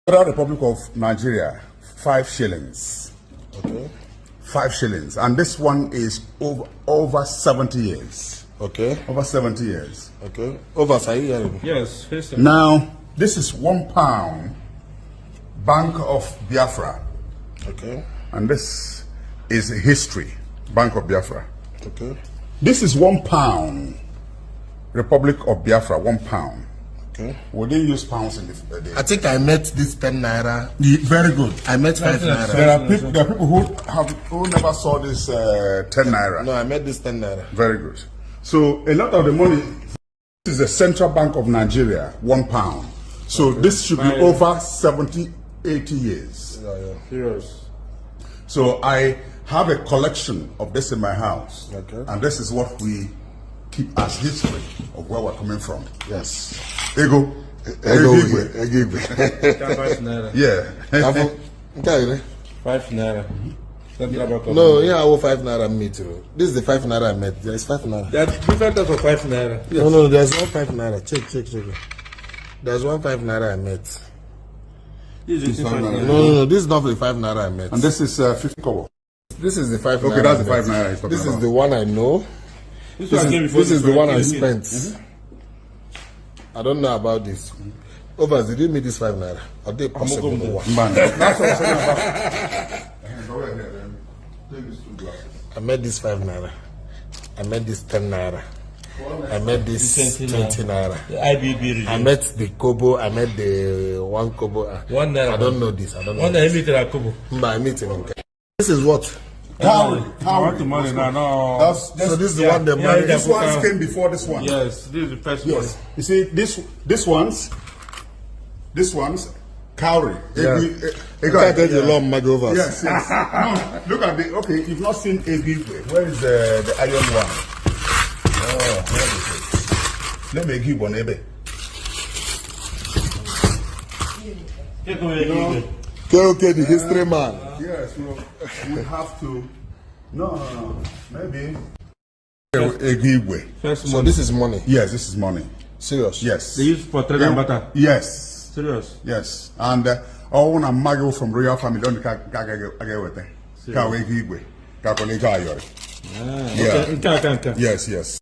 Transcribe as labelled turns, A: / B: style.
A: Federal Republic of Nigeria, 5 shillings.
B: Okay.
A: 5 shillings. And this one is over 70 years.
B: Okay.
A: Over 70 years.
B: Okay. Over Sahi.
C: Yes.
A: Now, this is £1 Bank of Biafra.
B: Okay.
A: And this is history, Bank of Biafra.
B: Okay.
A: This is £1 Republic of Biafra, £1.
B: Okay.
A: We didn't use pounds in the day.
B: I think I met this 10 naira.
A: Very good.
B: I met 5 naira.
A: There are people who never saw this 10 naira.
B: No, I met this 10 naira.
A: Very good. So a lot of the money, this is the Central Bank of Nigeria, £1. So this should be over 70, 80 years.
B: Yeah.
C: Serious.
A: So I have a collection of this in my house.
B: Okay.
A: And this is what we keep as history of where we're coming from.
B: Yes.
A: Ego.
B: Ego.
A: Yeah.
C: 5 naira.
B: No, yeah, I will 5 naira me too. This is the 5 naira I met. There is 5 naira.
C: There are different types of 5 naira.
B: Yes. No, there's one 5 naira. Check. There's one 5 naira I met.
C: This is 5 naira.
B: No, this is not the 5 naira I met.
A: And this is 50 kobo.
B: This is the 5 naira.
A: Okay, that's the 5 naira he's talking
B: This is
A: about.
B: the one I know. This is the one I spent. I don't know about this. Overs, did you meet this 5 naira? Are they possible?
A: Man, that's what I'm saying about. Go ahead, then. Take these 2 glasses.
B: I met this 5 naira. I met this 10 naira. I met this 20 naira.
C: The IBB region.
B: I met the kobo. I met the 1 kobo.
C: 1 naira.
B: I don't know this. I don't know.
C: 1 naira meter a kobo.
B: I meet him. This is what?
A: Cowrie.
C: Want the money now? No.
A: That's
B: So this is the one the money.
A: this one came before this one.
C: Yes, this is the first
A: Yes. You see, this one's cowrie.
B: Yeah.
A: You
B: can't get the long mag over.
A: Yes. No, look at the. Okay, you've not seen Egigwe. Where is the iron one? Oh, where is it? Let me give one Ebe.
B: Okay, the history man.
A: Yes, we have to. No. Maybe. Egigwe.
C: First
B: So
C: money.
B: this is money.
A: Yes, this is money.
B: Serious.
A: Yes.
C: They use for trade and butter.
A: Yes.
C: Serious.
A: Yes. And all na mago from royal family don't ka Egigwe. Ka kolega ayore.
C: Okay.
A: Yes, yes.